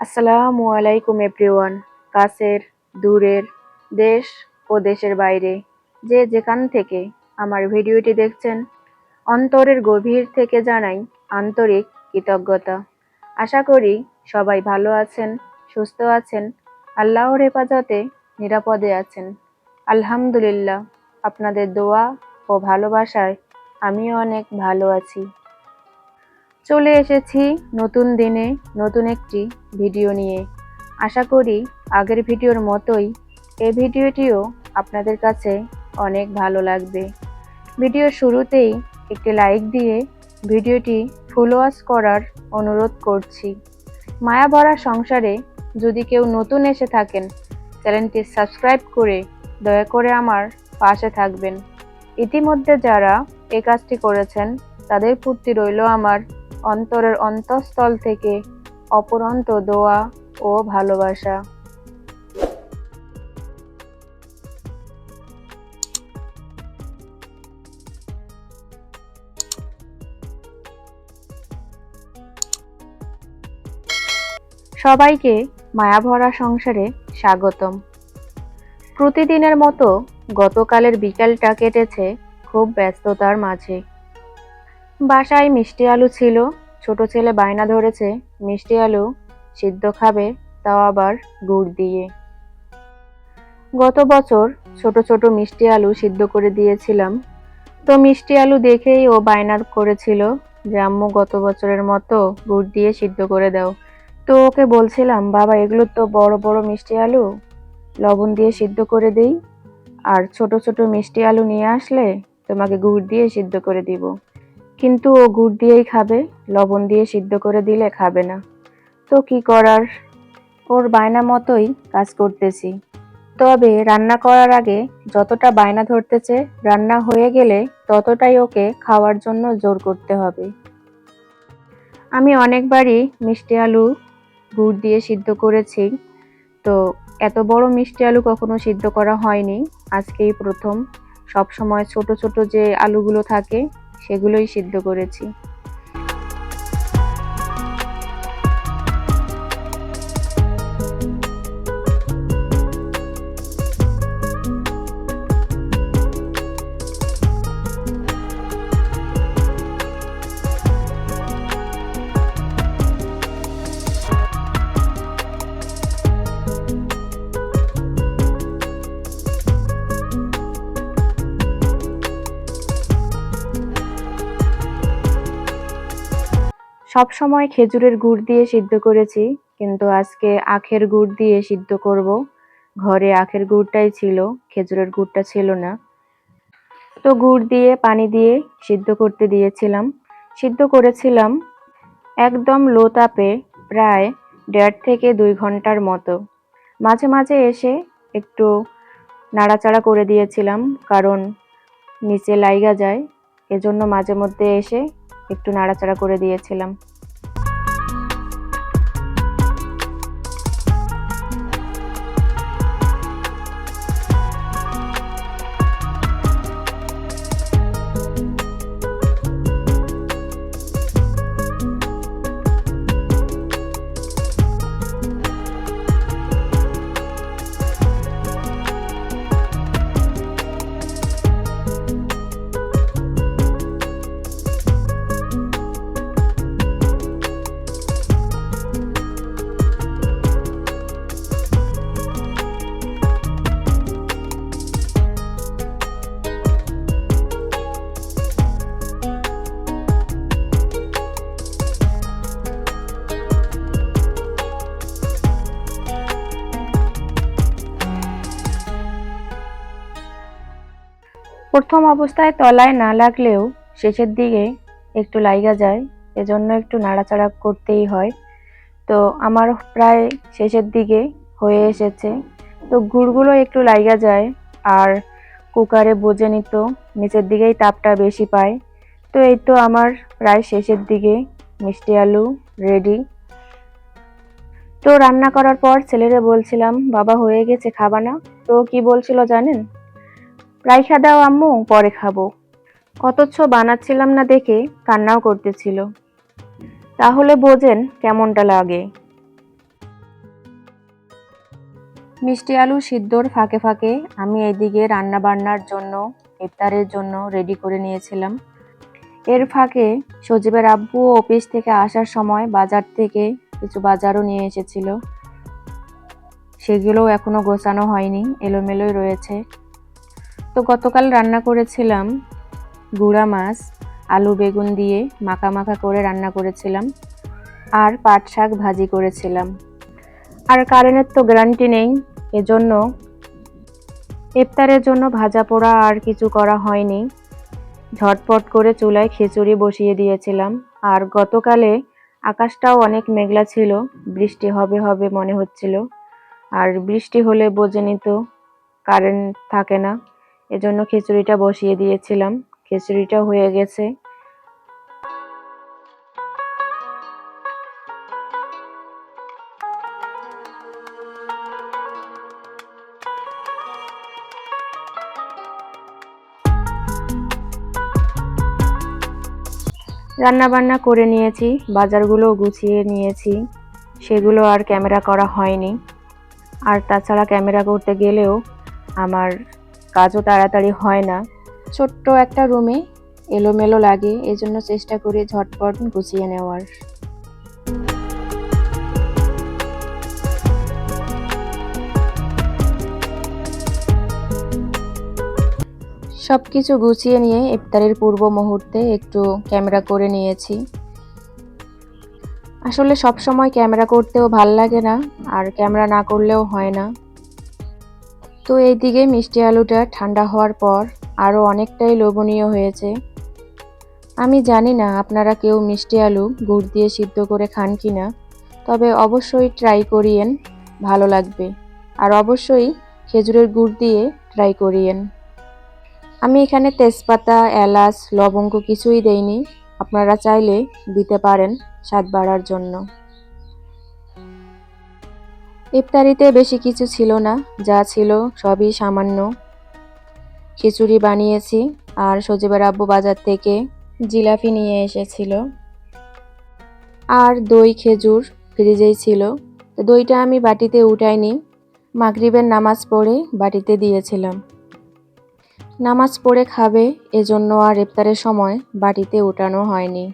আসসালামু আলাইকুম এভরিওয়ান। কাছের, দূরের, দেশ ও দেশের বাইরে যে যেখান থেকে আমার ভিডিওটি দেখছেন, অন্তরের গভীর থেকে জানাই আন্তরিক কৃতজ্ঞতা। আশা করি সবাই ভালো আছেন, সুস্থ আছেন, আল্লাহর হেফাজতে নিরাপদে আছেন। আলহামদুলিল্লাহ, আপনাদের দোয়া ও ভালোবাসায় আমিও অনেক ভালো আছি। চলে এসেছি নতুন দিনে নতুন একটি ভিডিও নিয়ে। আশা করি আগের ভিডিওর মতোই এই ভিডিওটিও আপনাদের কাছে অনেক ভালো লাগবে। ভিডিওর শুরুতেই একটি লাইক দিয়ে ভিডিওটি ফুল ওয়াচ করার অনুরোধ করছি। মায়া ভরা সংসারে যদি কেউ নতুন এসে থাকেন, চ্যানেলটি সাবস্ক্রাইব করে দয়া করে আমার পাশে থাকবেন। ইতিমধ্যে যারা এই কাজটি করেছেন তাদের প্রতি রইল আমার অন্তরের অন্তঃস্থল থেকে অপরন্ত দোয়া ও ভালোবাসা। সবাইকে মায়াভরা সংসারে স্বাগতম। প্রতিদিনের মতো গতকালের বিকালটা কেটেছে খুব ব্যস্ততার মাঝে। বাসায় মিষ্টি আলু ছিল, ছোট ছেলে বায়না ধরেছে মিষ্টি আলু সিদ্ধ খাবে, তাও আবার গুড় দিয়ে। গত বছর ছোট ছোট মিষ্টি আলু সিদ্ধ করে দিয়েছিলাম, তো মিষ্টি আলু দেখেই ও বায়না করেছিল যে আম্মু গত বছরের মতো গুড় দিয়ে সিদ্ধ করে দাও। তো ওকে বলছিলাম, বাবা এগুলো তো বড় বড় মিষ্টি আলু, লবণ দিয়ে সিদ্ধ করে দেই, আর ছোট ছোট মিষ্টি আলু নিয়ে আসলে তোমাকে গুড় দিয়ে সিদ্ধ করে দিব। কিন্তু ও গুড় দিয়েই খাবে, লবণ দিয়ে সিদ্ধ করে দিলে খাবে না। তো কি করার, ওর বায়না মতোই কাজ করতেছি। তবে রান্না করার আগে যতটা বায়না ধরতেছে, রান্না হয়ে গেলে ততটাই ওকে খাওয়ার জন্য জোর করতে হবে। আমি অনেকবারই মিষ্টি আলু গুড় দিয়ে সিদ্ধ করেছি, তো এত বড় মিষ্টি আলু কখনো সিদ্ধ করা হয়নি, আজকেই প্রথম। সব সময় ছোট ছোট যে আলুগুলো থাকে সেগুলোই সিদ্ধ করেছি। সব সময় খেজুরের গুড় দিয়ে সিদ্ধ করেছি, কিন্তু আজকে আখের গুড় দিয়ে সিদ্ধ করব। ঘরে আখের গুড়টাই ছিল, খেজুরের গুড়টা ছিল না। তো গুড় দিয়ে পানি দিয়ে সিদ্ধ করতে দিয়েছিলাম। সিদ্ধ করেছিলাম একদম লো তাপে প্রায় 1.5 থেকে 2 ঘন্টার মতো। মাঝে মাঝে এসে একটু নাড়াচাড়া করে দিয়েছিলাম, কারণ নিচে লাইগা যায়, এজন্য মাঝে মধ্যে এসে একটু নাড়াচাড়া করে দিয়েছিলাম। প্রথম অবস্থায় তলায় না লাগলেও শেষের দিকে একটু লাইগা যায়, এজন্য একটু নাড়াচাড়া করতেই হয়। তো আমার প্রায় শেষের দিকে হয়ে এসেছে। তো গুড়গুলো একটু লাইগা যায়, আর কুকারে বুঝে নিত নিচের দিকেই তাপটা বেশি পায়। তো এই তো আমার প্রায় শেষের দিকে মিষ্টি আলু রেডি। তো রান্না করার পর ছেলেরে বলছিলাম, বাবা হয়ে গেছে, খাবা না? তো কি বলছিল জানেন, রাইখা দাও আম্মু, পরে খাবো। অথচ বানাচ্ছিলাম না দেখে কান্নাও করতেছিল। তাহলে বোঝেন কেমনটা লাগে। মিষ্টি আলু সিদ্ধর ফাঁকে ফাঁকে আমি এদিকে রান্না বান্নার জন্য ইফতারের জন্য রেডি করে নিয়েছিলাম। এর ফাঁকে সজীবের আব্বু অফিস থেকে আসার সময় বাজার থেকে কিছু বাজারও নিয়ে এসেছিল, সেগুলোও এখনো গোছানো হয়নি, এলোমেলোই রয়েছে। তো গতকাল রান্না করেছিলাম গুঁড়া মাছ, আলু বেগুন দিয়ে মাখা মাখা করে রান্না করেছিলাম, আর পাট শাক ভাজি করেছিলাম। আর কারেন্টের তো গ্যারান্টি নেই, এজন্য ইফতারের জন্য ভাজা পোড়া আর কিছু করা হয়নি। ঝটপট করে চুলায় খিচুড়ি বসিয়ে দিয়েছিলাম। আর গতকালে আকাশটাও অনেক মেঘলা ছিল, বৃষ্টি হবে হবে মনে হচ্ছিল। আর বৃষ্টি হলে বোঝেনি তো, কারেন্ট থাকে না, এজন্য খিচুড়িটা বসিয়ে দিয়েছিলাম। খিচুড়িটা হয়ে গেছে। রান্না বান্না করে নিয়েছি, বাজারগুলো গুছিয়ে নিয়েছি, সেগুলো আর ক্যামেরা করা হয়নি। আর তাছাড়া ক্যামেরা করতে গেলেও আমার কাজও তাড়াতাড়ি হয় না, ছোট্ট একটা রুমে এলোমেলো লাগে, এজন্য চেষ্টা করি ঝটপট গুছিয়ে নেওয়ার। সবকিছু গুছিয়ে নিয়ে ইফতারের পূর্ব মুহূর্তে একটু ক্যামেরা করে নিয়েছি। আসলে সব সময় ক্যামেরা করতেও ভাল লাগে না, আর ক্যামেরা না করলেও হয় না। তো এইদিকে মিষ্টি আলুটা ঠান্ডা হওয়ার পর আরও অনেকটাই লোভনীয় হয়েছে। আমি জানি না আপনারা কেউ মিষ্টি আলু গুড় দিয়ে সিদ্ধ করে খান কি না, তবে অবশ্যই ট্রাই করিয়েন, ভালো লাগবে। আর অবশ্যই খেজুরের গুড় দিয়ে ট্রাই করিয়েন। আমি এখানে তেজপাতা, এলাচ, লবঙ্গ কিছুই দেইনি, আপনারা চাইলে দিতে পারেন স্বাদ বাড়ার জন্য। ইফতারিতে বেশি কিছু ছিল না, যা ছিল সবই সামান্য। খিচুড়ি বানিয়েছি, আর সজীবের আব্বু বাজার থেকে জিলাপি নিয়ে এসেছিল, আর দই খেজুর ফ্রিজেই ছিল। তো দইটা আমি বাটিতে উঠাইনি, মাগরিবের নামাজ পড়ে বাটিতে দিয়েছিলাম। নামাজ পড়ে খাবে, এজন্য আর ইফতারের সময় বাটিতে উঠানো হয়নি।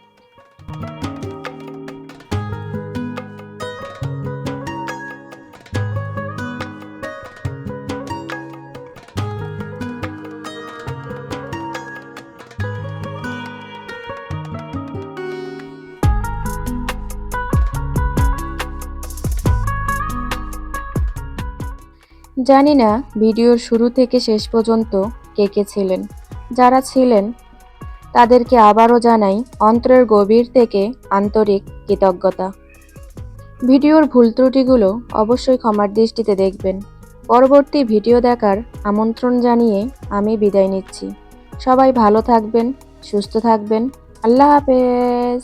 জানি না ভিডিওর শুরু থেকে শেষ পর্যন্ত কে কে ছিলেন। যারা ছিলেন তাদেরকে আবারও জানাই অন্তরের গভীর থেকে আন্তরিক কৃতজ্ঞতা। ভিডিওর ভুল ত্রুটিগুলো অবশ্যই ক্ষমার দৃষ্টিতে দেখবেন। পরবর্তী ভিডিও দেখার আমন্ত্রণ জানিয়ে আমি বিদায় নিচ্ছি। সবাই ভালো থাকবেন, সুস্থ থাকবেন। আল্লাহ হাফেজ।